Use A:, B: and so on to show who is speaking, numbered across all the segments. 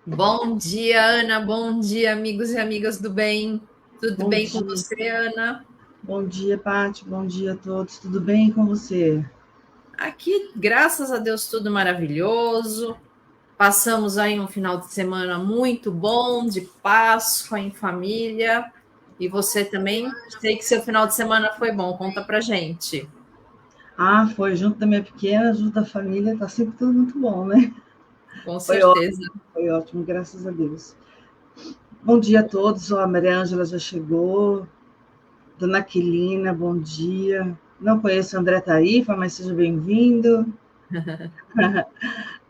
A: Bom dia, Ana. Bom dia, amigos e amigas do bem. Tudo
B: Bom
A: bem com
B: dia,
A: você, Ana?
B: bom dia, Paty, bom dia a todos. Tudo bem com você?
A: Aqui, graças a Deus, tudo maravilhoso. Passamos aí um final de semana muito bom, de Páscoa em família. E você também? Sei que seu final de semana foi bom. Conta pra gente.
B: Ah, foi junto da minha pequena, junto da família, tá sempre tudo muito bom, né?
A: Com
B: Foi
A: certeza.
B: ótimo, foi ótimo, graças a Deus. Bom dia a todos, ó, a Maria Ângela já chegou, Dona Aquilina, bom dia. Não conheço o André Tarifa, mas seja bem-vindo.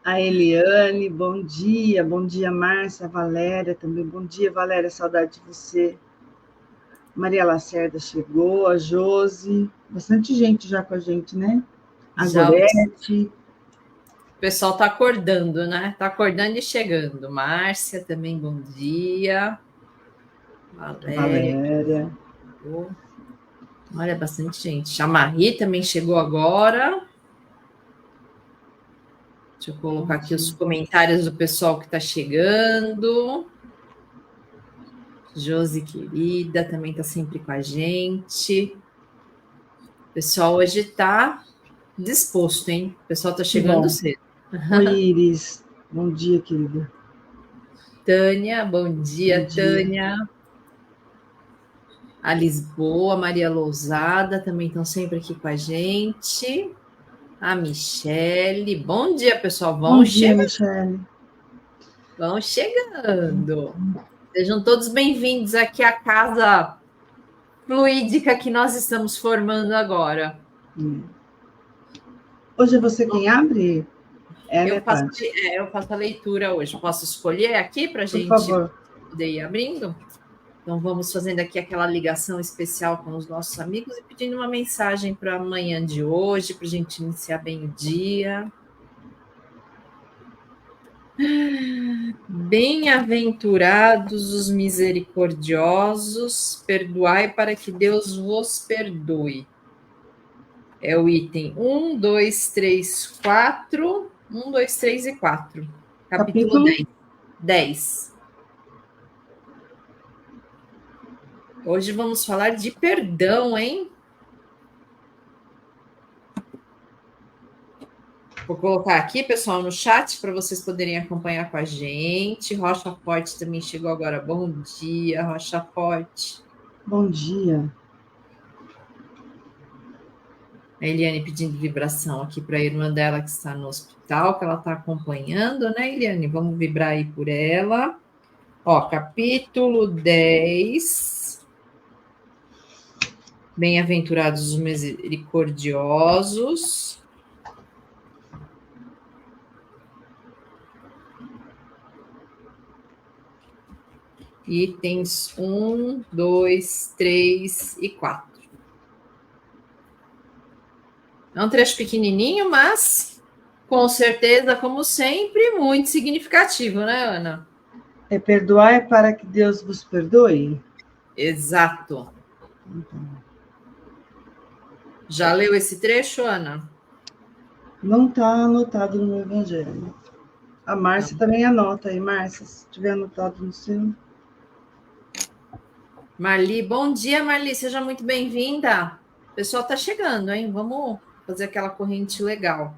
B: A Eliane, bom dia, Márcia, Valéria também, bom dia, Valéria, saudade de você. Maria Lacerda chegou, a Josi, bastante gente já com a gente, né? A
A: Já o
B: Gorete,
A: pessoal tá acordando, né? Tá acordando e chegando. Márcia também, bom dia. Valéria.
B: Valéria.
A: Olha, bastante gente. A Marie também chegou agora. Deixa eu
B: Bom
A: colocar aqui os
B: dia.
A: comentários do pessoal que está chegando. Josi, querida, também está sempre com a gente. O pessoal hoje está disposto, hein? O pessoal está
B: Que
A: chegando
B: bom.
A: cedo.
B: Oi, Iris. Bom dia, querida.
A: Tânia, bom
B: Bom
A: dia,
B: dia.
A: Tânia. A Lisboa, Maria Lousada também estão sempre aqui com a gente. A Michele. Bom dia, pessoal.
B: Bom dia, Michele.
A: Vão chegando. Sejam todos bem-vindos aqui à casa fluídica que nós estamos formando agora.
B: Hoje é você quem abre? É, né,
A: Eu faço,
B: Paty?
A: eu faço a leitura hoje. Posso escolher aqui para a
B: Por
A: gente
B: favor.
A: poder ir abrindo? Então, vamos fazendo aqui aquela ligação especial com os nossos amigos e pedindo uma mensagem para amanhã de hoje, para a gente iniciar bem o dia. Bem-aventurados os misericordiosos, perdoai para que Deus vos perdoe. É o item 1, 2, 3, 4. 1, 2, 3 e 4. Capítulo
B: Capítulo?
A: 10. Hoje vamos falar de perdão, hein? Vou colocar aqui, pessoal, no chat para vocês poderem acompanhar com a gente. Rocha Forte também chegou agora. Bom dia, Rocha Forte.
B: Bom dia.
A: A Eliane pedindo vibração aqui para a irmã dela que está no hospital, que ela está acompanhando, né, Eliane? Vamos vibrar aí por ela. Ó, capítulo 10. Bem-aventurados os misericordiosos. Itens 1, 2, 3 e 4. É um trecho pequenininho, mas com certeza, como sempre, muito significativo, né, Ana?
B: É perdoar para que Deus vos perdoe?
A: Exato. Já leu esse trecho, Ana?
B: Não está anotado no meu evangelho. A
A: Então,
B: Márcia também anota aí, Márcia, se tiver anotado no seu.
A: Marli, bom dia, Marli, seja muito bem-vinda. O pessoal está chegando, hein? Vamos fazer aquela corrente legal.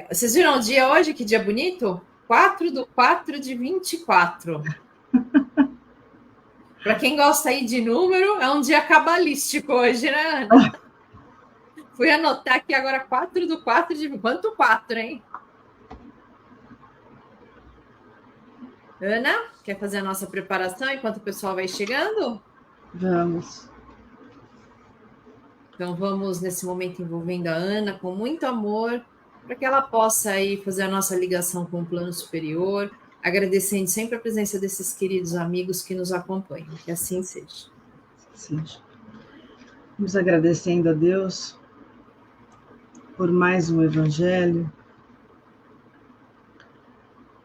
A: Vocês viram o dia hoje? Que dia bonito? 4/4/24. Para quem gosta aí de número, é um dia cabalístico hoje, né, Ana? Fui anotar aqui agora 4/4 de. Quanto 4, hein? Ana, quer fazer a nossa preparação enquanto o pessoal vai chegando?
B: Vamos.
A: Então vamos nesse momento envolvendo a Ana com muito amor, para que ela possa aí fazer a nossa ligação com o plano superior, agradecendo sempre a presença desses queridos amigos que nos acompanham. Que assim seja.
B: Sim. Vamos agradecendo a Deus por mais um evangelho,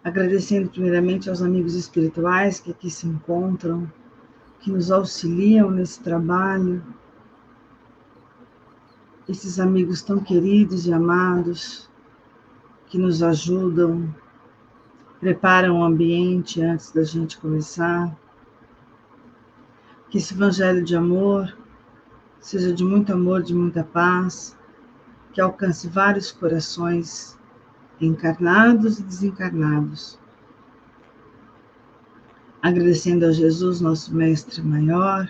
B: agradecendo primeiramente aos amigos espirituais que aqui se encontram, que nos auxiliam nesse trabalho, esses amigos tão queridos e amados, que nos ajudam preparam o ambiente antes da gente começar. Que esse evangelho de amor seja de muito amor, de muita paz, que alcance vários corações encarnados e desencarnados. Agradecendo a Jesus, nosso Mestre Maior,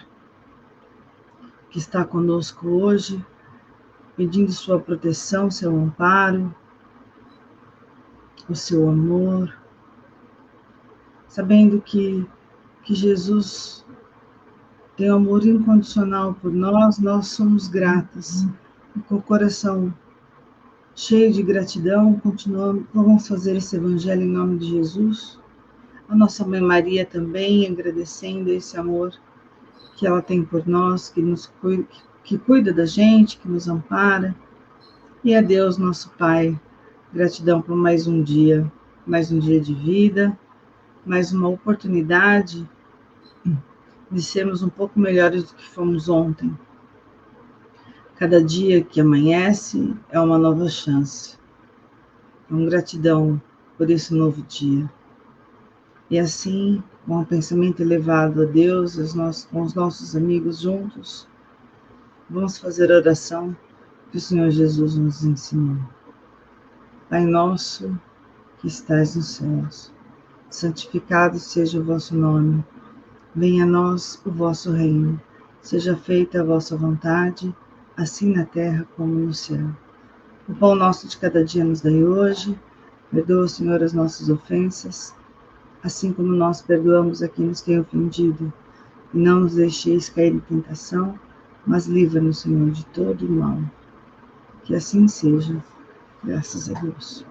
B: que está conosco hoje, pedindo sua proteção, seu amparo, o seu amor, sabendo que Jesus tem amor incondicional por nós, nós somos gratas. E com o coração cheio de gratidão, vamos fazer esse evangelho em nome de Jesus. A nossa Mãe Maria também, agradecendo esse amor que ela tem por nós, que cuida da gente, que nos ampara. E a Deus, nosso Pai, gratidão por mais um dia de vida, mais uma oportunidade de sermos um pouco melhores do que fomos ontem. Cada dia que amanhece é uma nova chance. Então, gratidão por esse novo dia. E assim, com um pensamento elevado a Deus, com os nossos amigos juntos, vamos fazer a oração que o Senhor Jesus nos ensinou. Pai nosso, que estais nos céus, santificado seja o vosso nome. Venha a nós o vosso reino. Seja feita a vossa vontade, assim na terra como no céu. O pão nosso de cada dia nos dai hoje. Perdoa, Senhor, as nossas ofensas, assim como nós perdoamos a quem nos tem ofendido. E não nos deixeis cair em tentação, mas livra-nos, Senhor, de todo o mal. Que assim seja, graças a Deus.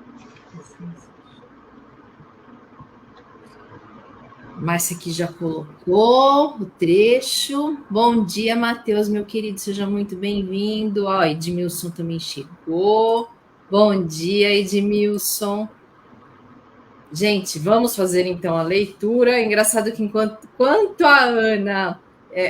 A: Márcia aqui já colocou o trecho. Bom dia, Matheus, meu querido, seja muito bem-vindo. Ó, Edmilson também chegou. Bom dia, Edmilson. Gente, vamos fazer então a leitura. Engraçado que enquanto a Ana...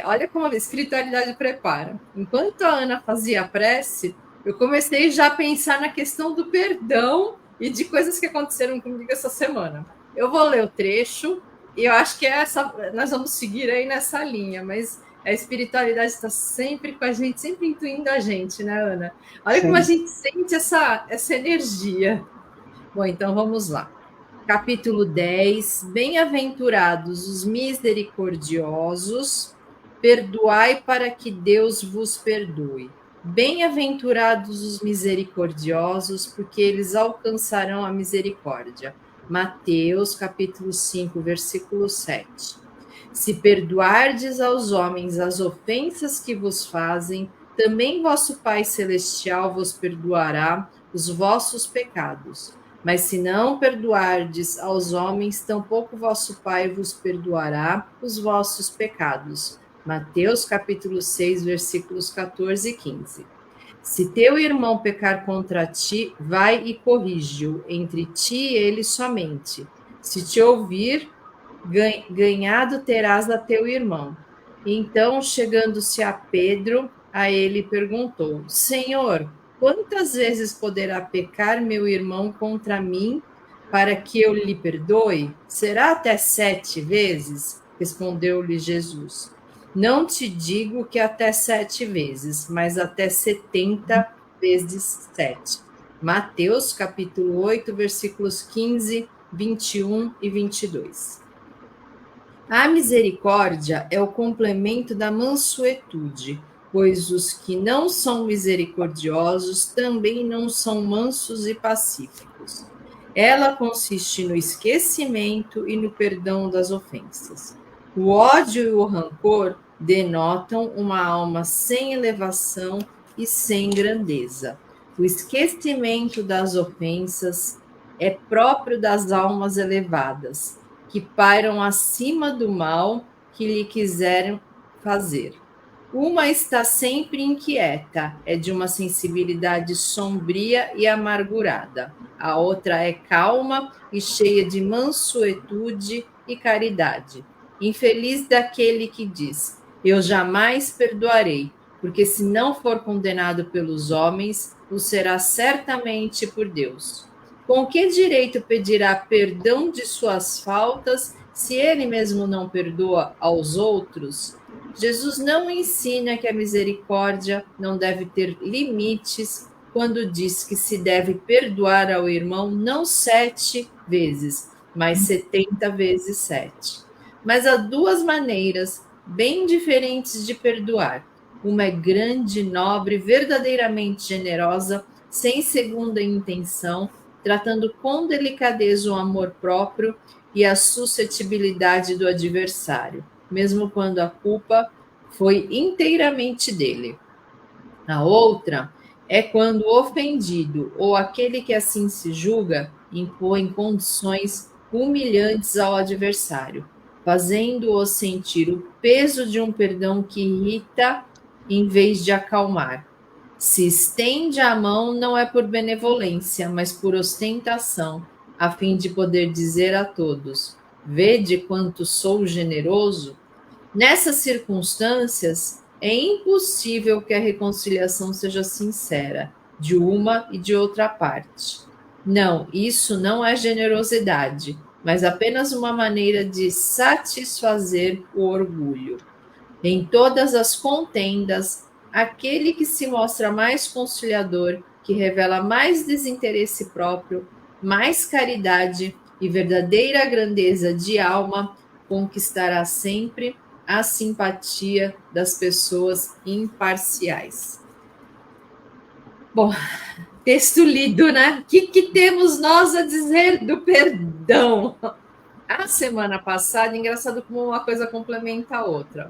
A: olha como a espiritualidade prepara. Enquanto a Ana fazia a prece, eu comecei já a pensar na questão do perdão e de coisas que aconteceram comigo essa semana. Eu vou ler o trecho e eu acho que nós vamos seguir aí nessa linha, mas a espiritualidade está sempre com a gente, sempre intuindo a gente, né, Ana? Olha como a gente sente essa energia. Bom, então vamos lá. Capítulo 10, bem-aventurados os misericordiosos, perdoai para que Deus vos perdoe. Bem-aventurados os misericordiosos, porque eles alcançarão a misericórdia. Mateus, capítulo 5, versículo 7. Se perdoardes aos homens as ofensas que vos fazem, também vosso Pai Celestial vos perdoará os vossos pecados. Mas se não perdoardes aos homens, tampouco vosso Pai vos perdoará os vossos pecados. Mateus capítulo 6, versículos 14 e 15. Se teu irmão pecar contra ti, vai e corrige-o, entre ti e ele somente. Se te ouvir, ganhado terás a teu irmão. Então, chegando-se a Pedro, a ele perguntou: Senhor, quantas vezes poderá pecar meu irmão contra mim para que eu lhe perdoe? Será até 7 vezes? Respondeu-lhe Jesus. Não te digo que até 7 vezes, mas até 70 vezes 7. Mateus, capítulo 8, versículos 15, 21 e 22. A misericórdia é o complemento da mansuetude, pois os que não são misericordiosos também não são mansos e pacíficos. Ela consiste no esquecimento e no perdão das ofensas. O ódio e o rancor denotam uma alma sem elevação e sem grandeza. O esquecimento das ofensas é próprio das almas elevadas, que pairam acima do mal que lhe quiserem fazer. Uma está sempre inquieta, é de uma sensibilidade sombria e amargurada. A outra é calma e cheia de mansuetude e caridade. Infeliz daquele que diz: eu jamais perdoarei, porque se não for condenado pelos homens, o será certamente por Deus. Com que direito pedirá perdão de suas faltas se ele mesmo não perdoa aos outros? Jesus não ensina que a misericórdia não deve ter limites quando diz que se deve perdoar ao irmão não 7 vezes, mas 70 vezes 7. Mas há duas maneiras bem diferentes de perdoar. Uma é grande, nobre, verdadeiramente generosa, sem segunda intenção, tratando com delicadeza o amor próprio e a suscetibilidade do adversário, mesmo quando a culpa foi inteiramente dele. A outra é quando o ofendido ou aquele que assim se julga impõe condições humilhantes ao adversário, fazendo-o sentir o peso de um perdão que irrita em vez de acalmar. Se estende a mão não é por benevolência, mas por ostentação, a fim de poder dizer a todos: vede quanto sou generoso. Nessas circunstâncias, é impossível que a reconciliação seja sincera, de uma e de outra parte. Não, isso não é generosidade, mas apenas uma maneira de satisfazer o orgulho. Em todas as contendas, aquele que se mostra mais conciliador, que revela mais desinteresse próprio, mais caridade e verdadeira grandeza de alma, conquistará sempre a simpatia das pessoas imparciais. Bom, texto lido, né? O que temos nós a dizer do perdão? A semana passada, engraçado como uma coisa complementa a outra.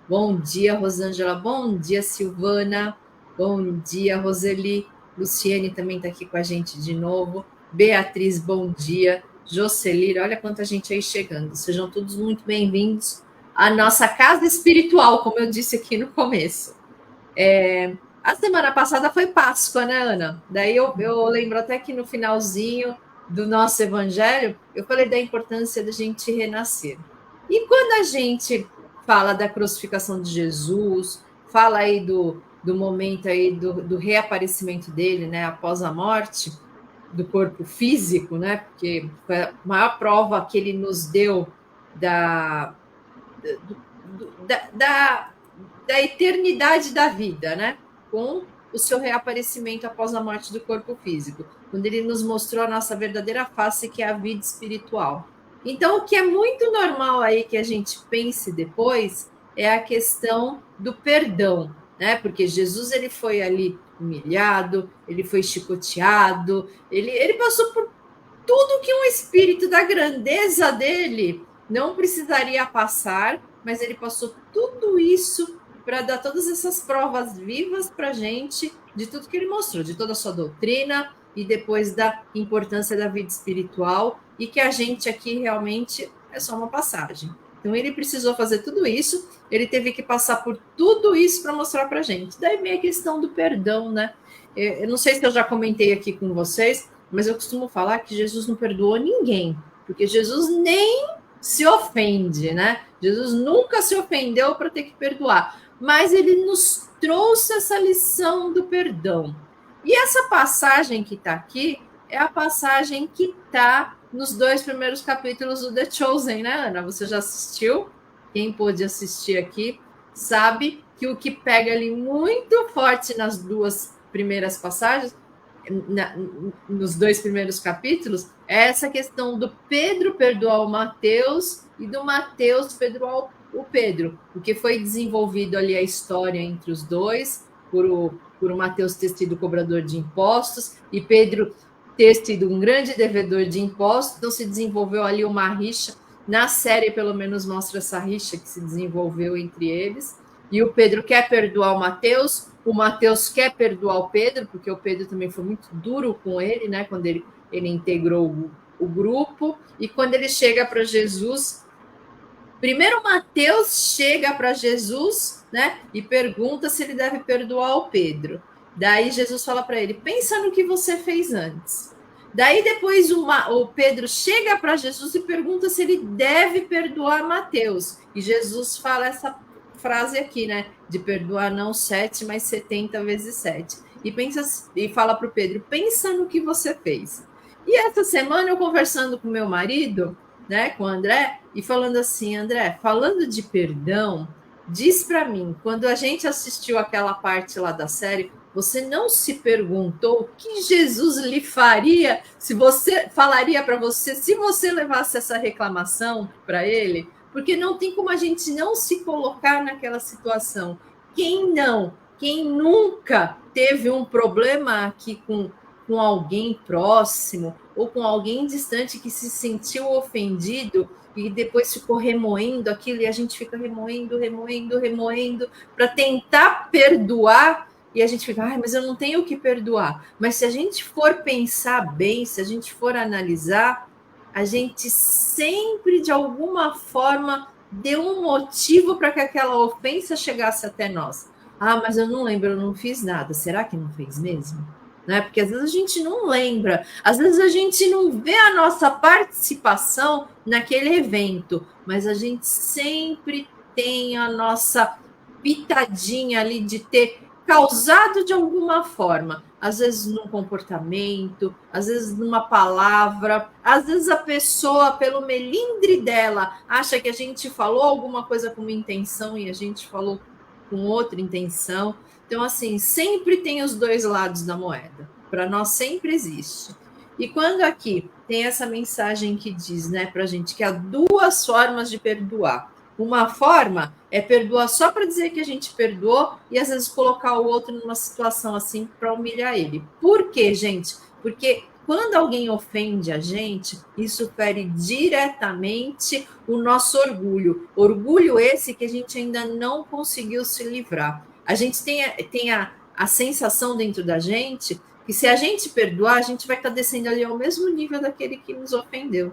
A: Bom dia, Rosângela. Bom dia, Silvana. Bom dia, Roseli. Luciene também está aqui com a gente de novo. Beatriz, bom dia. Jocelyn, olha quanta gente aí chegando. Sejam todos muito bem-vindos à nossa casa espiritual, como eu disse aqui no começo. A semana passada foi Páscoa, né, Ana? Daí eu lembro até que no finalzinho do nosso evangelho, eu falei da importância da gente renascer. E quando a gente fala da crucificação de Jesus, fala aí do momento aí do reaparecimento dele, né, após a morte, do corpo físico, né, porque foi a maior prova que ele nos deu da eternidade da vida, né, com o seu reaparecimento após a morte do corpo físico, quando ele nos mostrou a nossa verdadeira face, que é a vida espiritual. Então, o que é muito normal aí que a gente pense depois é a questão do perdão, né? Porque Jesus ele foi ali humilhado, ele foi chicoteado, ele passou por tudo que um espírito da grandeza dele não precisaria passar, mas ele passou tudo isso para dar todas essas provas vivas para a gente de tudo que ele mostrou, de toda a sua doutrina e depois da importância da vida espiritual, e que a gente aqui realmente é só uma passagem. Então ele precisou fazer tudo isso, ele teve que passar por tudo isso para mostrar para a gente. Daí vem a questão do perdão, né? Eu não sei se eu já comentei aqui com vocês, mas eu costumo falar que Jesus não perdoou ninguém, porque Jesus nem se ofende, né? Jesus nunca se ofendeu para ter que perdoar, mas ele nos trouxe essa lição do perdão. E essa passagem que está aqui é a passagem que está nos 2 primeiros capítulos do The Chosen, né, Ana? Você já assistiu? Quem pôde assistir aqui sabe que o que pega ali muito forte nas 2 primeiras passagens, nos 2 primeiros capítulos, é essa questão do Pedro perdoar o Mateus e do Mateus perdoar o Pedro, porque foi desenvolvido ali a história entre os dois, por o Mateus ter sido cobrador de impostos e Pedro ter sido um grande devedor de impostos, então se desenvolveu ali uma rixa. Na série, pelo menos, mostra essa rixa que se desenvolveu entre eles. E o Pedro quer perdoar o Mateus quer perdoar o Pedro, porque o Pedro também foi muito duro com ele, né? Quando ele integrou o grupo. E quando ele chega para Jesus, primeiro Mateus chega para Jesus, né? E pergunta se ele deve perdoar o Pedro. Daí Jesus fala para ele: pensa no que você fez antes. Daí depois o Pedro chega para Jesus e pergunta se ele deve perdoar Mateus. E Jesus fala essa frase aqui, né? De perdoar não 7, mas 70 vezes 7. E fala para o Pedro: pensa no que você fez. E essa semana eu conversando com meu marido, né, com o André, e falando assim, André, falando de perdão, diz para mim, quando a gente assistiu aquela parte lá da série, você não se perguntou o que Jesus lhe faria se você falaria para você se você levasse essa reclamação para ele? Porque não tem como a gente não se colocar naquela situação. Quem não? Quem nunca teve um problema aqui com alguém próximo ou com alguém distante que se sentiu ofendido e depois ficou remoendo aquilo e a gente fica remoendo para tentar perdoar e a gente fica, mas eu não tenho o que perdoar. Mas se a gente for pensar bem, se a gente for analisar, a gente sempre, de alguma forma, deu um motivo para que aquela ofensa chegasse até nós. Mas eu não lembro, eu não fiz nada. Será que não fez mesmo? Né? Porque às vezes a gente não lembra, às vezes a gente não vê a nossa participação naquele evento, mas a gente sempre tem a nossa pitadinha ali de ter causado de alguma forma, às vezes num comportamento, às vezes numa palavra, às vezes a pessoa, pelo melindre dela, acha que a gente falou alguma coisa com uma intenção e a gente falou com outra intenção. Então, assim, sempre tem os dois lados da moeda. Para nós sempre existe. E quando aqui tem essa mensagem que diz, né, para a gente que há duas formas de perdoar. Uma forma é perdoar só para dizer que a gente perdoou e às vezes colocar o outro numa situação assim para humilhar ele. Por quê, gente? Porque quando alguém ofende a gente, isso fere diretamente o nosso orgulho. Orgulho esse que a gente ainda não conseguiu se livrar. A gente tem a sensação dentro da gente que se a gente perdoar, a gente vai estar descendo ali ao mesmo nível daquele que nos ofendeu.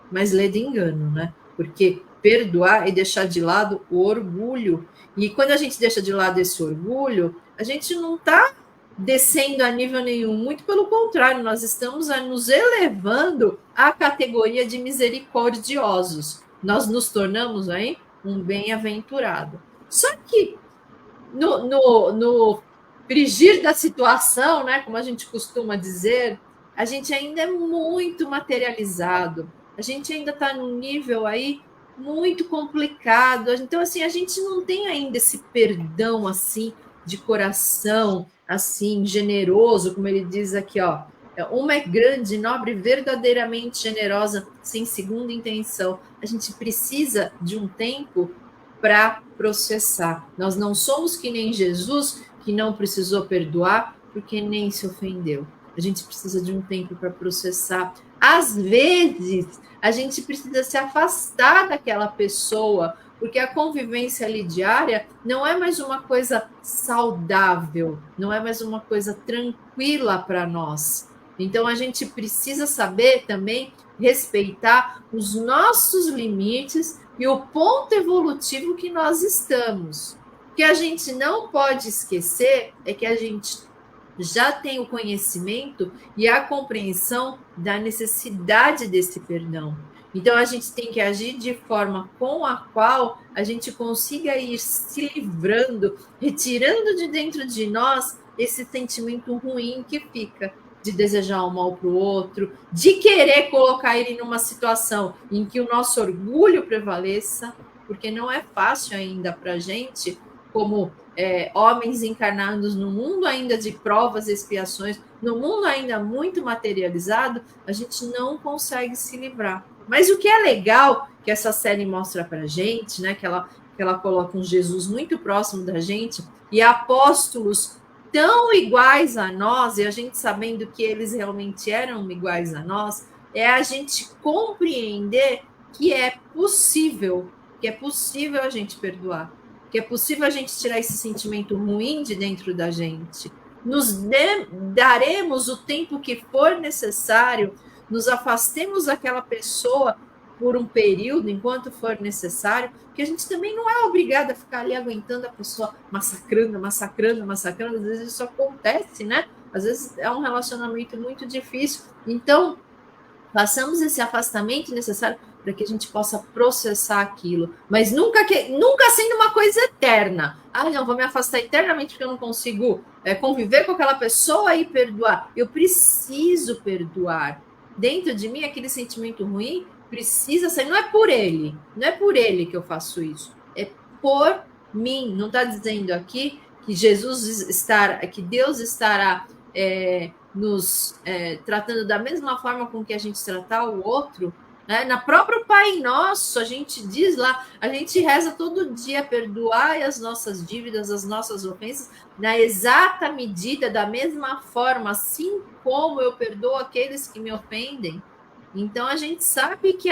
A: Mas lê de engano, né? Porque perdoar e deixar de lado o orgulho. E quando a gente deixa de lado esse orgulho, a gente não está descendo a nível nenhum. Muito pelo contrário, nós estamos nos elevando à categoria de misericordiosos. Nós nos tornamos aí um bem-aventurado. Só que no frigir da situação, né, como a gente costuma dizer, a gente ainda é muito materializado, a gente ainda está num nível aí muito complicado. Então, assim, a gente não tem ainda esse perdão assim de coração, assim, generoso, como ele diz aqui, ó. Uma é grande, nobre, verdadeiramente generosa, sem segunda intenção. A gente precisa de um tempo para processar. Nós não somos que nem Jesus, que não precisou perdoar porque nem se ofendeu. A gente precisa de um tempo para processar. Às vezes, a gente precisa se afastar daquela pessoa, porque a convivência ali diária não é mais uma coisa saudável, não é mais uma coisa tranquila para nós. Então, a gente precisa saber também respeitar os nossos limites e o ponto evolutivo que nós estamos. O que a gente não pode esquecer é que a gente já tem o conhecimento e a compreensão da necessidade desse perdão. Então, a gente tem que agir de forma com a qual a gente consiga ir se livrando, retirando de dentro de nós esse sentimento ruim que fica de desejar o mal para o outro, de querer colocar ele numa situação em que o nosso orgulho prevaleça, porque não é fácil ainda para a gente, como homens encarnados no mundo ainda de provas e expiações, no mundo ainda muito materializado, a gente não consegue se livrar. Mas o que é legal que essa série mostra para a gente, né, que ela coloca um Jesus muito próximo da gente e apóstolos tão iguais a nós, e a gente sabendo que eles realmente eram iguais a nós, é a gente compreender que é possível a gente perdoar, que é possível a gente tirar esse sentimento ruim de dentro da gente. Daremos o tempo que for necessário, nos afastemos daquela pessoa por um período, enquanto for necessário, porque a gente também não é obrigada a ficar ali aguentando a pessoa massacrando. Às vezes isso acontece, né? Às vezes é um relacionamento muito difícil. Então, façamos esse afastamento necessário para que a gente possa processar aquilo, mas nunca sendo uma coisa eterna. Não, vou me afastar eternamente porque eu não consigo conviver com aquela pessoa e perdoar. Eu preciso perdoar. dentro de mim, aquele sentimento ruim precisa sair. Não é por ele que eu faço isso, é por mim. Não está dizendo aqui que que Deus estará nos tratando da mesma forma com que a gente tratar o outro. Né? Na própria Pai Nosso, a gente diz lá, a gente reza todo dia, perdoai as nossas dívidas, as nossas ofensas, na exata medida, da mesma forma, assim como eu perdoo aqueles que me ofendem. Então, a gente sabe que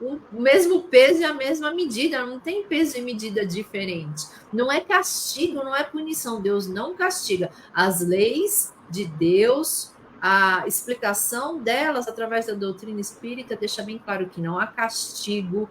A: o mesmo peso e a mesma medida, não tem peso e medida diferente. Não é castigo, não é punição. Deus não castiga. As leis de Deus, a explicação delas através da doutrina espírita deixa bem claro que não há castigo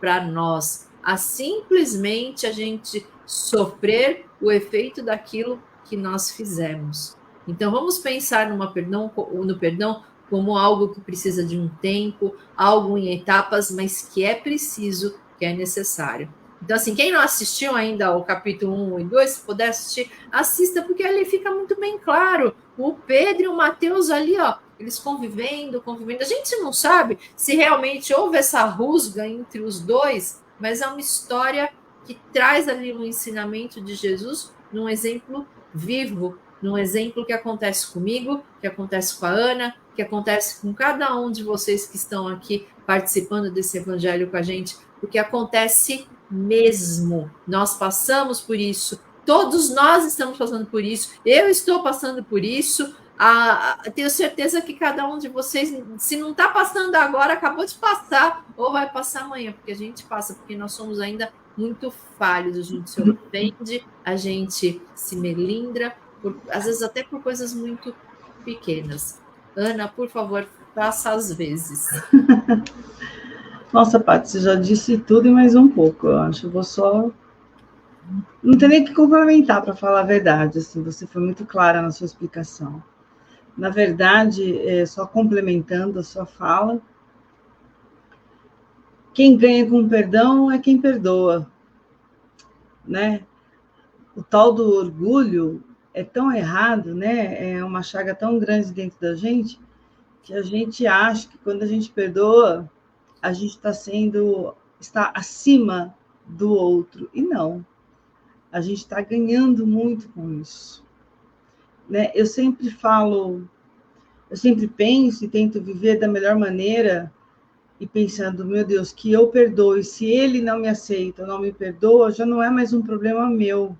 A: para nós. Há simplesmente a gente sofrer o efeito daquilo que nós fizemos. Então, vamos pensar no perdão como algo que precisa de um tempo, algo em etapas, mas que é preciso, que é necessário. Então, assim, quem não assistiu ainda o capítulo 1 e 2, se puder assistir, assista, porque ali fica muito bem claro. O Pedro e o Mateus ali, ó, eles convivendo. A gente não sabe se realmente houve essa rusga entre os dois, mas é uma história que traz ali um ensinamento de Jesus num exemplo vivo, num exemplo que acontece comigo, que acontece com a Ana, que acontece com cada um de vocês que estão aqui participando desse evangelho com a gente, porque acontece mesmo. Nós passamos por isso, todos nós estamos passando por isso, eu estou passando por isso. Tenho certeza que cada um de vocês, se não está passando agora, acabou de passar, ou vai passar amanhã, porque a gente passa, porque nós somos ainda muito falhos, a gente se ofende, a gente se melindra, às vezes até por coisas muito pequenas. Ana, por favor, faça as vezes.
B: Nossa, Paty, você já disse tudo e mais um pouco, eu acho. Eu vou só... Não tem nem o que complementar, para falar a verdade. Assim, você foi muito clara na sua explicação. Na verdade, só complementando a sua fala, quem ganha com perdão é quem perdoa, né? O tal do orgulho é tão errado, né? É uma chaga tão grande dentro da gente que a gente acha que quando a gente perdoa, a gente está acima do outro. E não. A gente está ganhando muito com isso. Né? Eu sempre penso e tento viver da melhor maneira e pensando, meu Deus, que eu perdoe. Se ele não me aceita, não me perdoa, já não é mais um problema meu.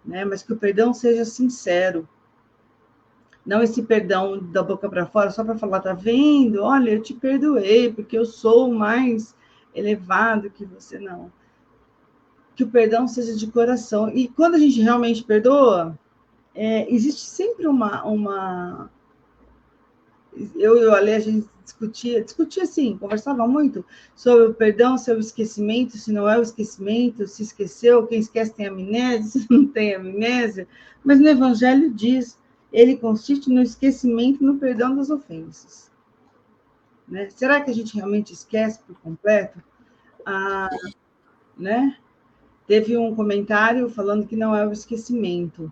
B: Né? Mas que o perdão seja sincero. Não esse perdão da boca para fora, só para falar, tá vendo? Olha, eu te perdoei, porque eu sou mais elevado que você. Não. Que o perdão seja de coração. E quando a gente realmente perdoa, existe sempre uma... Eu e o Ale, a gente discutia assim, conversava muito sobre o perdão, se é o esquecimento, se não é o esquecimento, se esqueceu, quem esquece tem amnésia, se não tem amnésia. Mas no Evangelho diz, ele consiste no esquecimento e no perdão das ofensas. Né? Será que a gente realmente esquece por completo? Né? Teve um comentário falando que não é o esquecimento.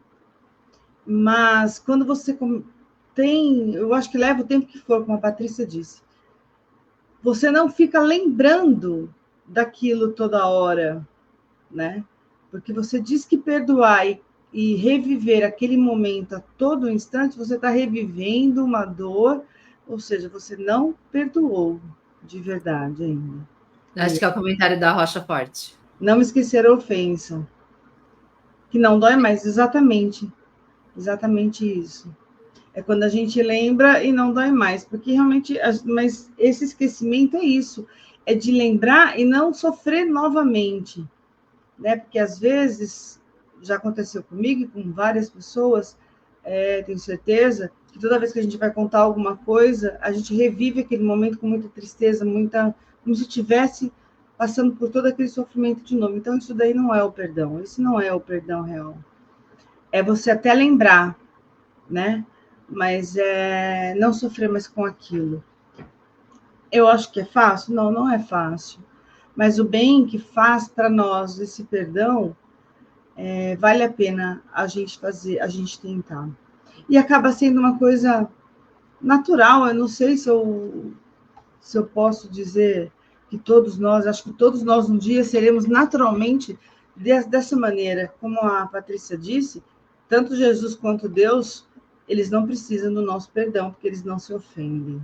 B: Mas quando você tem, eu acho que leva o tempo que for, como a Patrícia disse, você não fica lembrando daquilo toda hora, né? Porque você diz que perdoar e reviver aquele momento a todo instante, você está revivendo uma dor, ou seja, você não perdoou de verdade ainda.
A: Acho que é o comentário da Rocha Forte.
B: Não esquecer a ofensa, que não dói mais, exatamente isso. É quando a gente lembra e não dói mais, porque realmente, mas esse esquecimento é isso, é de lembrar e não sofrer novamente, né? Porque às vezes, já aconteceu comigo e com várias pessoas, tenho certeza, que toda vez que a gente vai contar alguma coisa, a gente revive aquele momento com muita tristeza, como se estivesse passando por todo aquele sofrimento de novo. Então, isso daí não é o perdão, esse não é o perdão real. É você até lembrar, né? Mas não sofrer mais com aquilo. Eu acho que é fácil? Não, não é fácil. Mas o bem que faz para nós esse perdão, vale a pena a gente fazer, a gente tentar. E acaba sendo uma coisa natural. Eu não sei se eu posso dizer que todos nós, acho que todos nós um dia seremos naturalmente dessa maneira. Como a Patrícia disse, tanto Jesus quanto Deus, eles não precisam do nosso perdão, porque eles não se ofendem,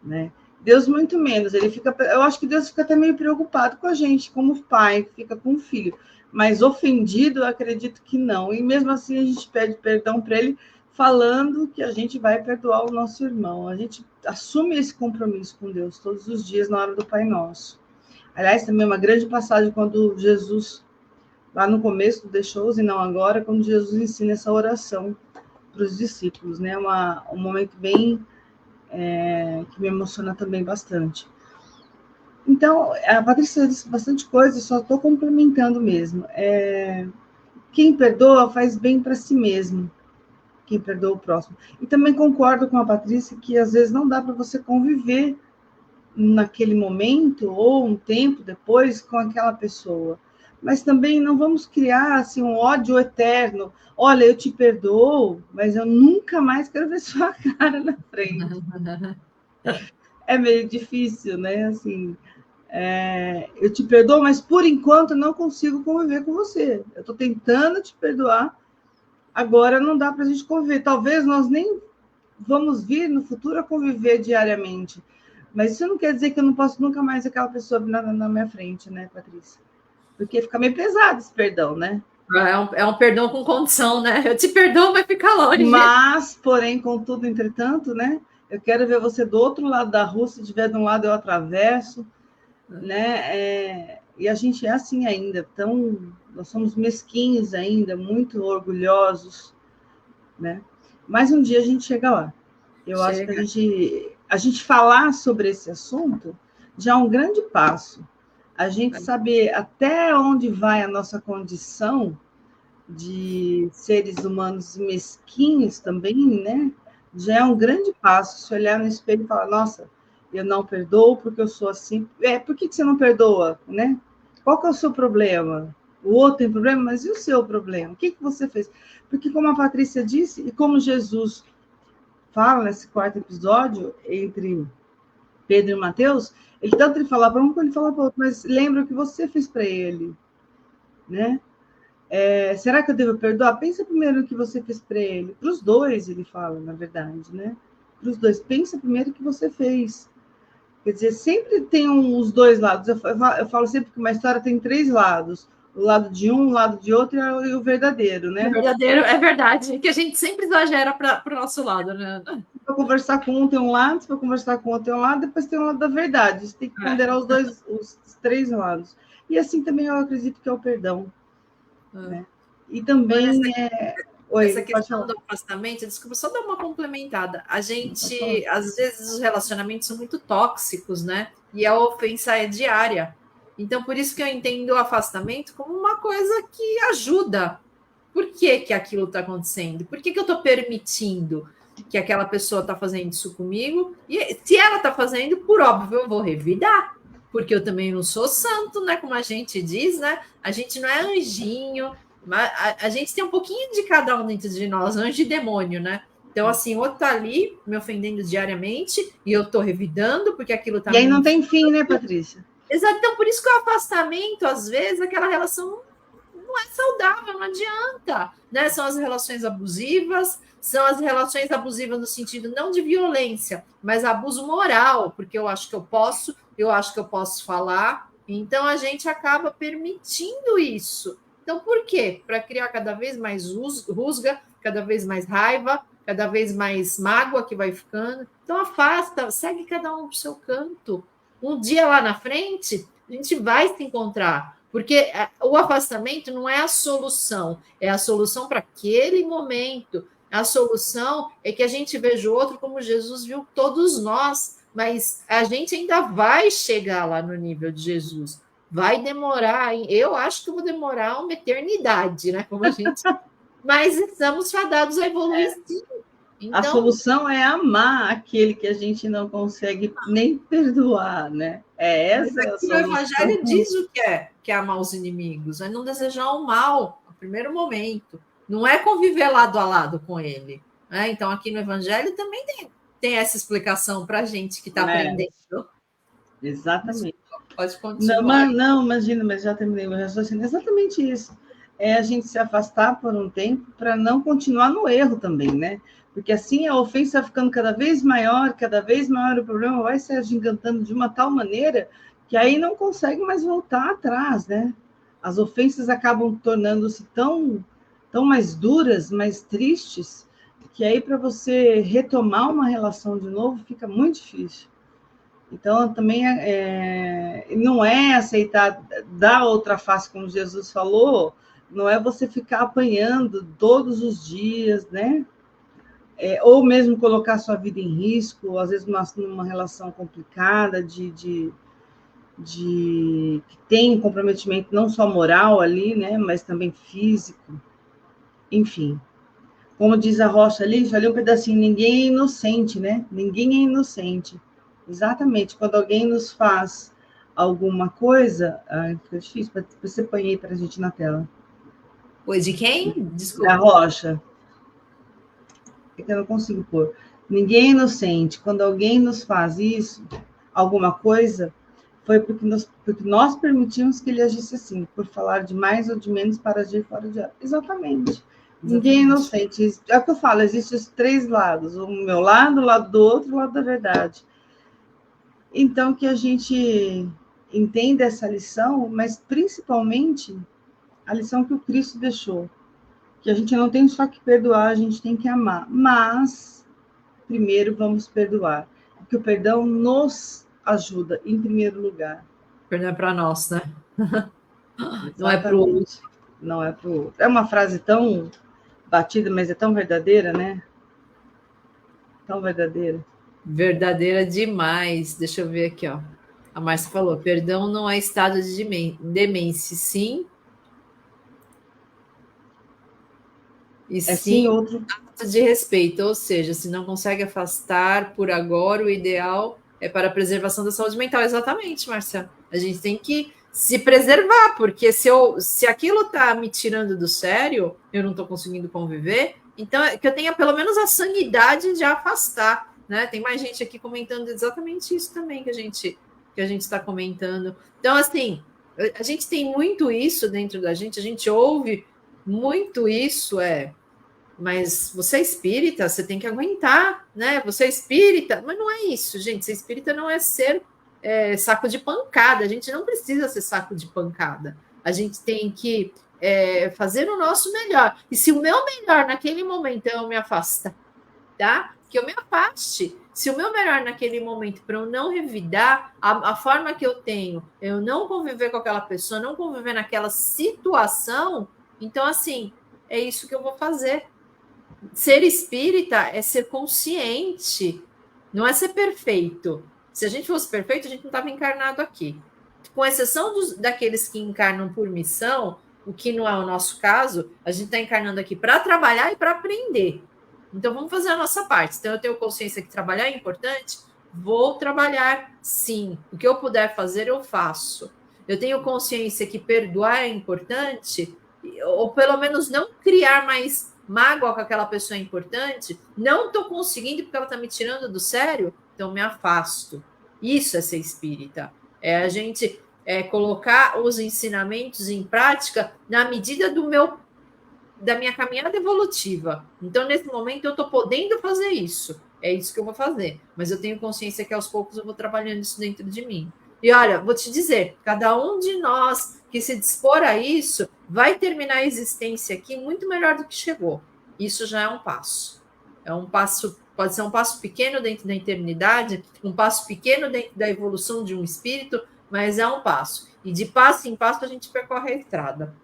B: né? Deus muito menos, eu acho que Deus fica até meio preocupado com a gente, como pai, fica com o filho, mas ofendido, eu acredito que não, e mesmo assim a gente pede perdão para ele, falando que a gente vai perdoar o nosso irmão, a gente assume esse compromisso com Deus todos os dias na hora do Pai Nosso. Aliás, também uma grande passagem quando Jesus, lá no começo do The Shows, e não agora, quando Jesus ensina essa oração para os discípulos, né? Um momento bem que me emociona também bastante. Então, a Patrícia disse bastante coisa, só estou complementando mesmo. Quem perdoa faz bem para si mesmo, quem perdoa o próximo. E também concordo com a Patrícia que às vezes não dá para você conviver naquele momento ou um tempo depois com aquela pessoa. Mas também não vamos criar assim, um ódio eterno. Olha, eu te perdoo, mas eu nunca mais quero ver sua cara na frente. É meio difícil, né? Assim, eu te perdoo, mas por enquanto eu não consigo conviver com você. Eu estou tentando te perdoar, agora não dá para a gente conviver. Talvez nós nem vamos vir no futuro a conviver diariamente, mas isso não quer dizer que eu não posso nunca mais ver aquela pessoa na minha frente, né, Patrícia? Porque fica meio pesado esse perdão, né?
A: É um perdão com condição, né? Eu te perdoo, mas fica longe.
B: Mas, porém, contudo, entretanto, né? Eu quero ver você do outro lado da rua, se estiver de um lado eu atravesso, né? E a gente é assim ainda, nós somos mesquinhos ainda, muito orgulhosos, né? Mas um dia a gente chega lá. Eu acho que a gente falar sobre esse assunto já é um grande passo. A gente saber até onde vai a nossa condição de seres humanos mesquinhos também, né? Já é um grande passo se olhar no espelho e falar, nossa, eu não perdoo porque eu sou assim. Por que você não perdoa, né? Qual que é o seu problema? O outro tem problema, mas e o seu problema? O que você fez? Porque como a Patrícia disse, e como Jesus fala nesse quarto episódio, entre Pedro e Mateus, ele fala para um, como ele fala para o outro, mas lembra o que você fez para ele, né? Será que eu devo perdoar? Pensa primeiro no que você fez para ele. Para os dois, ele fala, na verdade, né? Para os dois, pensa primeiro o que você fez. Quer dizer, sempre tem os dois lados. Eu falo sempre que uma história tem três lados. O lado de um, o lado de outro e o verdadeiro, né?
A: O verdadeiro, é verdade. Que a gente sempre exagera para o nosso lado, né?
B: Para conversar com um tem um lado, para conversar com outro tem um lado, depois tem um lado da verdade. Você tem que ponderar os três lados. E assim também eu acredito que é o perdão. Né? E também
A: essa questão do afastamento, desculpa, só dar uma complementada. A gente, às vezes, os relacionamentos são muito tóxicos, né? E a ofensa é diária. Então, por isso que eu entendo o afastamento como uma coisa que ajuda. Por que que aquilo está acontecendo? Por que eu estou permitindo que aquela pessoa está fazendo isso comigo? E se ela está fazendo, por óbvio, eu vou revidar. Porque eu também não sou santo, né? Como a gente diz, né? A gente não é anjinho, mas a gente tem um pouquinho de cada um dentro de nós, anjo e demônio, né? Então, assim, o outro tá ali me ofendendo diariamente e eu tô revidando porque aquilo tá...
B: E aí não tem fim, né, Patrícia?
A: Exato. Então, por isso que o afastamento, às vezes, aquela relação não é saudável, não adianta, né? São as relações abusivas, no sentido não de violência, mas abuso moral, porque eu acho que eu acho que eu posso falar, então a gente acaba permitindo isso. Então, por quê? Para criar cada vez mais rusga, cada vez mais raiva, cada vez mais mágoa que vai ficando. Então, afasta, segue cada um para o seu canto. Um dia lá na frente, a gente vai se encontrar, porque o afastamento não é a solução, é a solução para aquele momento. A solução é que a gente veja o outro como Jesus viu todos nós, mas a gente ainda vai chegar lá no nível de Jesus. Vai demorar, eu acho que eu vou demorar uma eternidade, né? Como a gente. Mas estamos fadados a evoluir sim.
B: Então, a solução é amar aquele que a gente não consegue nem perdoar, né? Essa é a solução.
A: O Evangelho diz o que é amar os inimigos, é não desejar o mal no primeiro momento. Não é conviver lado a lado com ele. Né? Então, aqui no Evangelho também tem tem essa explicação para a gente que está aprendendo.
B: Exatamente.
A: Pode continuar.
B: Não, imagina, mas já terminei meu raciocínio. Exatamente isso. É a gente se afastar por um tempo para não continuar no erro também, né? Porque assim a ofensa vai ficando cada vez maior, o problema vai se agigantando de uma tal maneira que aí não consegue mais voltar atrás, né? As ofensas acabam tornando-se tão mais duras, mais tristes, que aí para você retomar uma relação de novo fica muito difícil. Então, também não é aceitar dar outra face, como Jesus falou, não é você ficar apanhando todos os dias, né? Ou mesmo colocar sua vida em risco, às vezes numa relação complicada, que tem comprometimento não só moral ali, né? Mas também físico, enfim. Como diz a Rocha ali um pedacinho, ninguém é inocente, né? Ninguém é inocente. Exatamente. Quando alguém nos faz alguma coisa... fica difícil. Você põe aí para a gente na tela.
A: Oi, de quem? Desculpa.
B: Da Rocha. É que eu não consigo pôr. Ninguém é inocente. Quando alguém nos faz isso, alguma coisa, foi porque nós permitimos que ele agisse assim, por falar de mais ou de menos para agir fora de... Exatamente. Ninguém é inocente. É o que eu falo, existem os três lados. O meu lado, o lado do outro, o lado da verdade. Então, que a gente entenda essa lição, mas principalmente a lição que o Cristo deixou. Que a gente não tem só que perdoar, a gente tem que amar. Mas, primeiro, vamos perdoar. Porque o perdão nos ajuda, em primeiro lugar.
A: Perdão é para nós, né?
B: Não é para o outro. Não é para o outro. É uma frase tão batida, mas é tão verdadeira, né? Tão verdadeira.
A: Verdadeira demais. Deixa eu ver aqui, ó. A Márcia falou: perdão não é estado de demência, sim. E sim
B: outro
A: ato de respeito, ou seja, se não consegue afastar por agora, o ideal é para a preservação da saúde mental. Exatamente, Márcia. A gente tem que se preservar, porque se aquilo está me tirando do sério, eu não estou conseguindo conviver, então é que eu tenha pelo menos a sanidade de afastar, né? Tem mais gente aqui comentando exatamente isso também que a gente está comentando. Então, assim, a gente tem muito isso dentro da gente, a gente ouve muito isso, mas você é espírita, você tem que aguentar, né? Você é espírita, mas não é isso, gente. Ser espírita não é ser saco de pancada. A gente não precisa ser saco de pancada. A gente tem que fazer o nosso melhor. E se o meu melhor naquele momento é eu me afastar, tá? Que eu me afaste. Se o meu melhor naquele momento para eu não revidar a forma que eu tenho, eu não conviver com aquela pessoa, não conviver naquela situação, então assim, é isso que eu vou fazer. Ser espírita é ser consciente, não é ser perfeito. Se a gente fosse perfeito, a gente não estava encarnado aqui. Com exceção daqueles que encarnam por missão, o que não é o nosso caso, a gente está encarnando aqui para trabalhar e para aprender. Então, vamos fazer a nossa parte. Então, eu tenho consciência que trabalhar é importante, vou trabalhar, sim. O que eu puder fazer, eu faço. Eu tenho consciência que perdoar é importante, ou pelo menos não criar mais mágoa com aquela pessoa é importante, não estou conseguindo porque ela está me tirando do sério, então me afasto. Isso é ser espírita. É a gente colocar os ensinamentos em prática na medida da minha caminhada evolutiva. Então, nesse momento, eu estou podendo fazer isso. É isso que eu vou fazer. Mas eu tenho consciência que aos poucos eu vou trabalhando isso dentro de mim. E olha, vou te dizer, cada um de nós que se dispor a isso vai terminar a existência aqui muito melhor do que chegou. Isso já é um passo. É um passo, pode ser um passo pequeno dentro da eternidade, um passo pequeno dentro da evolução de um espírito, mas é um passo. E de passo em passo a gente percorre a estrada.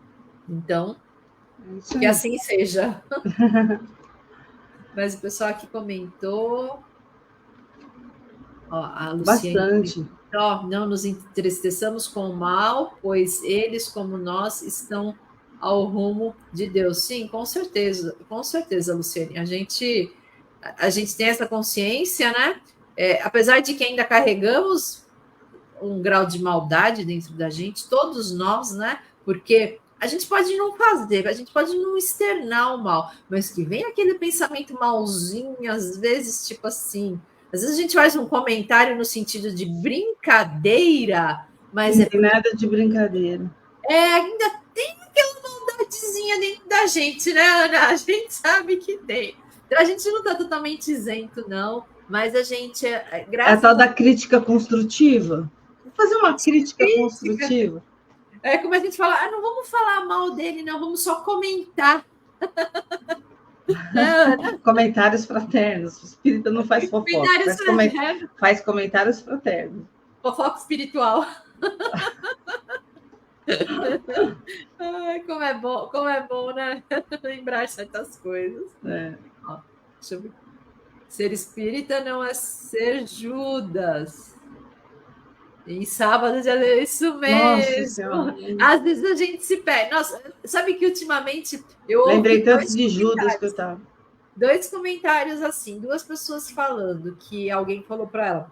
A: Então, que assim seja. Mas o pessoal aqui comentou. Ó, a Luciane.
B: Bastante.
A: Não nos entristeçamos com o mal, pois eles, como nós, estão ao rumo de Deus. Sim, com certeza, Luciane. A gente tem essa consciência, né? Apesar de que ainda carregamos um grau de maldade dentro da gente, todos nós, né? Porque a gente pode não fazer, a gente pode não externar o mal, mas que vem aquele pensamento malzinho, às vezes, tipo assim, às vezes a gente faz um comentário no sentido de brincadeira, mas
B: não tem nada de brincadeira.
A: Ainda tem aquela maldadezinha dentro da gente, né, Ana? A gente sabe que tem. Então, a gente não está totalmente isento, não, mas a gente,
B: É a tal da crítica construtiva. Vou fazer uma crítica construtiva.
A: É como a gente fala, não vamos falar mal dele, não, vamos só comentar.
B: Comentários fraternos. O espírita não faz fofoca, faz comentários fraternos.
A: Fofoca espiritual. Ai, como é bom, né? Lembrar certas coisas. Ó, deixa eu ver. Ser espírita não é ser Judas. Em sábado já é isso mesmo. Às vezes a gente se perde. Nossa, sabe que ultimamente eu
B: lembrei tanto de Judas que eu estava.
A: 2 comentários assim, 2 pessoas falando que alguém falou para ela: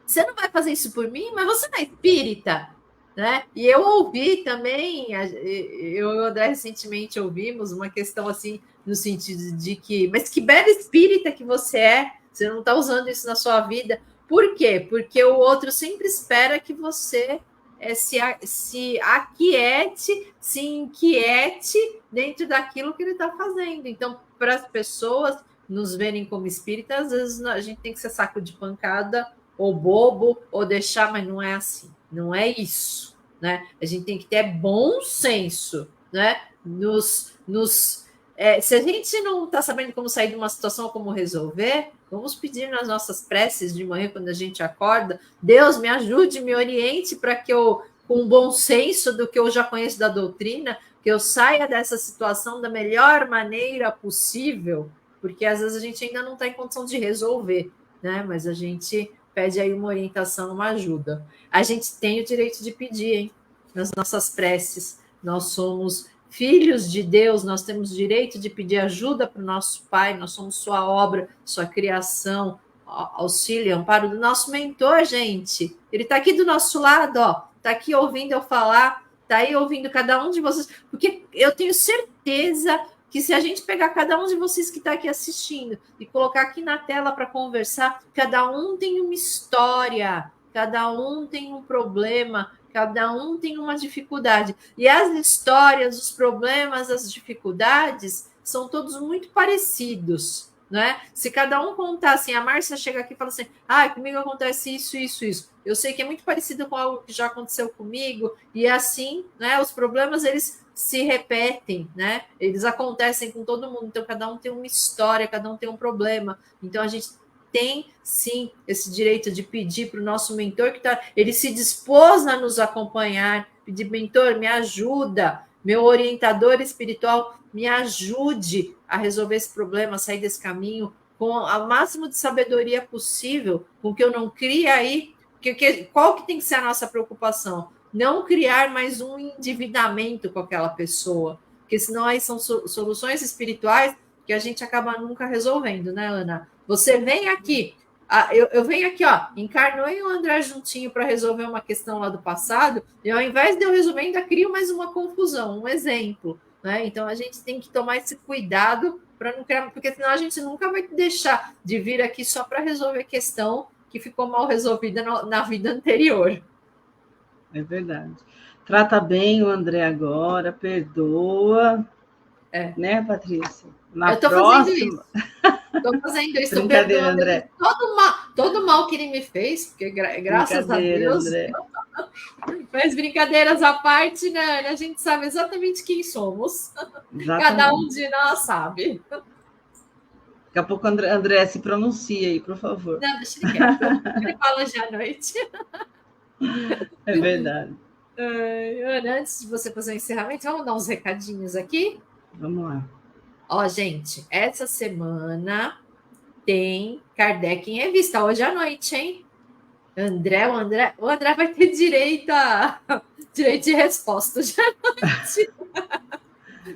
A: você não vai fazer isso por mim, mas você não é espírita, né? E eu ouvi também, eu e o André recentemente ouvimos uma questão assim, no sentido de que, mas que bela espírita que você não está usando isso na sua vida. Por quê? Porque o outro sempre espera que você se aquiete, se inquiete dentro daquilo que ele está fazendo. Então, para as pessoas nos verem como espíritas, às vezes a gente tem que ser saco de pancada, ou bobo, ou deixar, mas não é assim. Não é isso. Né? A gente tem que ter bom senso. Né? Se a gente não está sabendo como sair de uma situação ou como resolver, vamos pedir nas nossas preces de manhã, quando a gente acorda, Deus me ajude, me oriente para que eu, com bom senso do que eu já conheço da doutrina, que eu saia dessa situação da melhor maneira possível, porque às vezes a gente ainda não está em condição de resolver, né? Mas a gente pede aí uma orientação, uma ajuda. A gente tem o direito de pedir, hein? Nas nossas preces. Nós somos filhos de Deus, nós temos direito de pedir ajuda para o nosso Pai, nós somos sua obra, sua criação, auxílio, amparo do nosso mentor, gente. Ele está aqui do nosso lado, ó, está aqui ouvindo eu falar, está aí ouvindo cada um de vocês, porque eu tenho certeza que se a gente pegar cada um de vocês que está aqui assistindo e colocar aqui na tela para conversar, cada um tem uma história, cada um tem um problema, cada um tem uma dificuldade. E as histórias, os problemas, as dificuldades são todos muito parecidos. Né? Se cada um contar assim, a Márcia chega aqui e fala assim: comigo acontece isso, isso, isso. Eu sei que é muito parecido com algo que já aconteceu comigo, e assim, né? Os problemas eles se repetem, né? Eles acontecem com todo mundo, então cada um tem uma história, cada um tem um problema. Então a gente tem sim esse direito de pedir para o nosso mentor que ele se dispôs a nos acompanhar, pedir: mentor, me ajuda, meu orientador espiritual, me ajude a resolver esse problema, a sair desse caminho com o máximo de sabedoria possível, com que eu não crie aí, qual que tem que ser a nossa preocupação? Não criar mais um endividamento com aquela pessoa, porque senão aí são soluções espirituais que a gente acaba nunca resolvendo, né, Ana? Você vem aqui, eu venho aqui, ó, encarnou o André juntinho para resolver uma questão lá do passado, e ao invés de eu resolver, ainda crio mais uma confusão, um exemplo, né? Então a gente tem que tomar esse cuidado para não criar, porque senão a gente nunca vai deixar de vir aqui só para resolver questão que ficou mal resolvida na vida anterior.
B: É verdade. Trata bem o André agora, perdoa. Né, Patrícia?
A: Eu estou fazendo isso. Estou fazendo isso, estou perdoando
B: André.
A: Todo mal que ele me fez, porque graças a Deus.
B: André.
A: Mas brincadeiras à parte, né? A gente sabe exatamente quem somos.
B: Exatamente.
A: Cada um de nós sabe.
B: Daqui a pouco André se pronuncia aí, por favor.
A: Não, deixa ele quieto. Ele fala hoje à noite.
B: É verdade.
A: Ana, antes de você fazer o encerramento, vamos dar uns recadinhos aqui?
B: Vamos lá.
A: Ó, gente, essa semana tem Kardec em Revista, hoje à noite, hein? O André vai ter direito de resposta hoje à noite.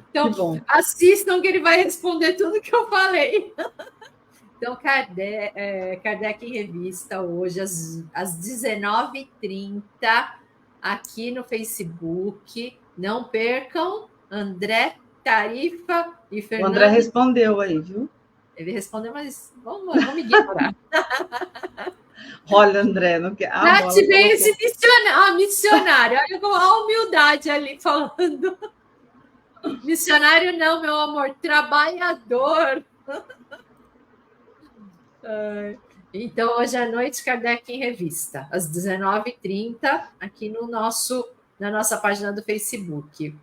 A: Então, assistam que ele vai responder tudo que eu falei. Então, Kardec em Revista, hoje, às 19h30, aqui no Facebook. Não percam. André, Tarifa e Fernando.
B: O André respondeu aí, viu?
A: Ele respondeu, mas vamos ignorar.
B: Olha, André, não quer.
A: Nath veio esse missionário. Olha com a humildade ali falando. Missionário não, meu amor, trabalhador. Então, hoje à noite, Kardec em Revista, às 19h30, aqui na nossa página do Facebook.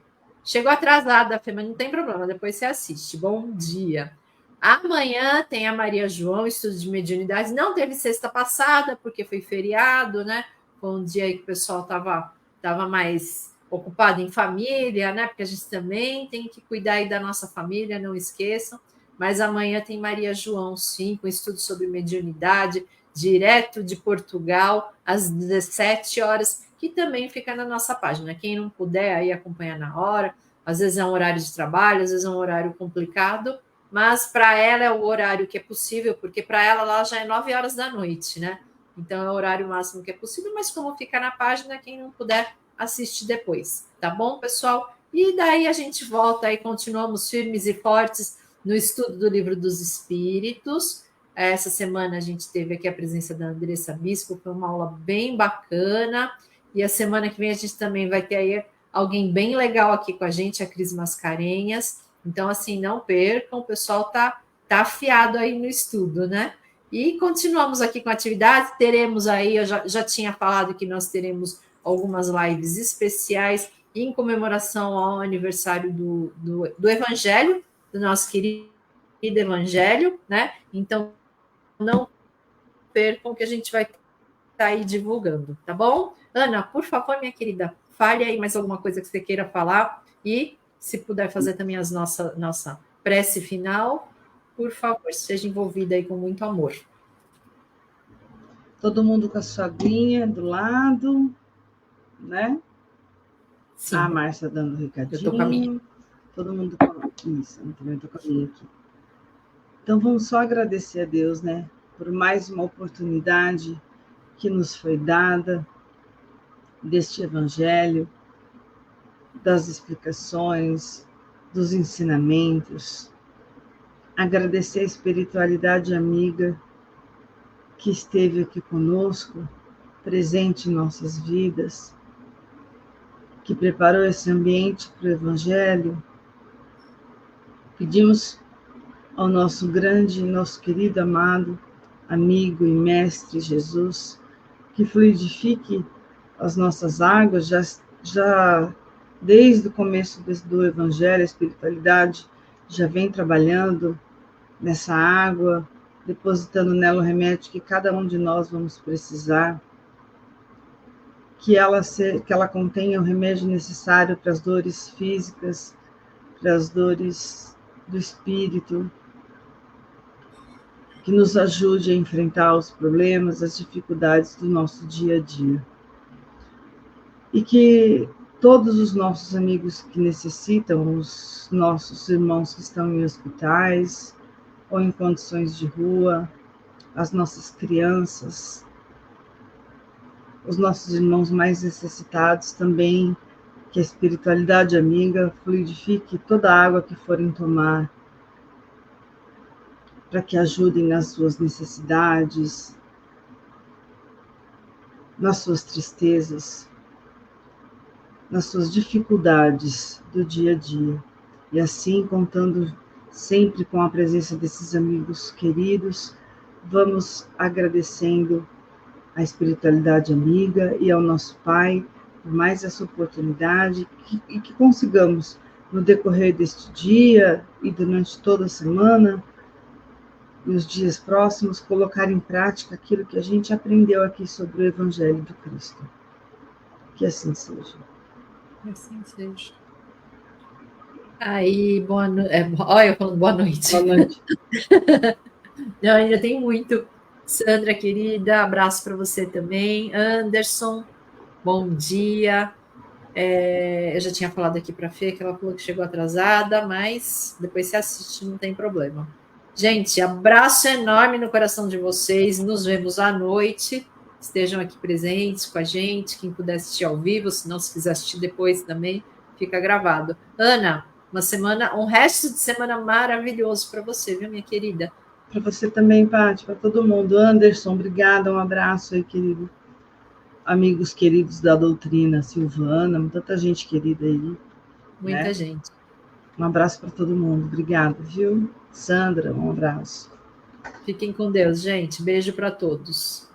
A: Chegou atrasada, Fê, mas não tem problema, depois você assiste. Bom dia. Amanhã tem a Maria João, estudo de mediunidade. Não teve sexta passada, porque foi feriado, né? Foi um dia aí que o pessoal estava mais ocupado em família, né? Porque a gente também tem que cuidar aí da nossa família, não esqueçam. Mas amanhã tem Maria João, sim, com estudo sobre mediunidade, direto de Portugal, às 17 horas, que também fica na nossa página. Quem não puder aí acompanhar na hora, às vezes é um horário de trabalho, às vezes é um horário complicado, mas para ela é o horário que é possível, porque para ela lá já é 9 horas da noite, né? Então é o horário máximo que é possível, mas como fica na página, quem não puder, assiste depois, tá bom, pessoal? E daí a gente volta aí, continuamos firmes e fortes no estudo do Livro dos Espíritos. Essa semana a gente teve aqui a presença da Andressa Bispo, foi uma aula bem bacana, e a semana que vem a gente também vai ter aí alguém bem legal aqui com a gente, a Cris Mascarenhas. Então, assim, não percam, o pessoal tá afiado aí no estudo, né? E continuamos aqui com a atividade, teremos aí, eu já tinha falado que nós teremos algumas lives especiais em comemoração ao aniversário do Evangelho, do nosso querido Evangelho, né? Então, não percam que a gente vai estar aí divulgando, tá bom? Ana, por favor, minha querida, fale aí mais alguma coisa que você queira falar e, se puder fazer também nossa prece final, por favor, seja envolvida aí com muito amor.
B: Todo mundo com a sua aguinha do lado, né?
A: Sim.
B: A Márcia dando um recadinho.
A: Eu tô com a minha.
B: Todo mundo com isso, eu também tô com a minha aqui. Então vamos só agradecer a Deus, né? Por mais uma oportunidade que nos foi dada deste Evangelho, das explicações, dos ensinamentos. Agradecer a espiritualidade amiga que esteve aqui conosco, presente em nossas vidas, que preparou esse ambiente para o Evangelho. Pedimos ao nosso grande, nosso querido, amado amigo e mestre Jesus, que fluidifique as nossas águas, já desde o começo do Evangelho, a espiritualidade já vem trabalhando nessa água, depositando nela o remédio que cada um de nós vamos precisar, que ela contenha o remédio necessário para as dores físicas, para as dores do espírito, que nos ajude a enfrentar os problemas, as dificuldades do nosso dia a dia. E que todos os nossos amigos que necessitam, os nossos irmãos que estão em hospitais ou em condições de rua, as nossas crianças, os nossos irmãos mais necessitados também, que a espiritualidade amiga fluidifique toda a água que forem tomar, para que ajudem nas suas necessidades, nas suas tristezas, nas suas dificuldades do dia a dia. E assim, contando sempre com a presença desses amigos queridos, vamos agradecendo à espiritualidade amiga e ao nosso Pai por mais essa oportunidade e que consigamos, no decorrer deste dia e durante toda a semana, nos dias próximos, colocar em prática aquilo que a gente aprendeu aqui sobre o Evangelho do Cristo. Que assim seja.
A: Que assim seja. Aí, boa noite. Olha, eu falando boa noite.
B: Boa noite.
A: Não, ainda tem muito. Sandra, querida, abraço para você também. Anderson, bom dia. Eu já tinha falado aqui para a Fê que ela falou que chegou atrasada, mas depois você assiste, não tem problema. Gente, abraço enorme no coração de vocês. Nos vemos à noite. Estejam aqui presentes com a gente. Quem puder assistir ao vivo, se não, se quiser assistir depois também, Fica gravado. Ana, um resto de semana maravilhoso para você, viu, minha querida?
B: Para você também, Paty, para todo mundo. Anderson, obrigada, um abraço aí, querido. Amigos queridos da doutrina, Silvana, tanta gente querida aí.
A: Muita gente.
B: Um abraço para todo mundo. Obrigada, viu? Sandra, um abraço.
A: Fiquem com Deus, gente. Beijo para todos.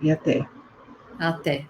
B: E até.
A: Até.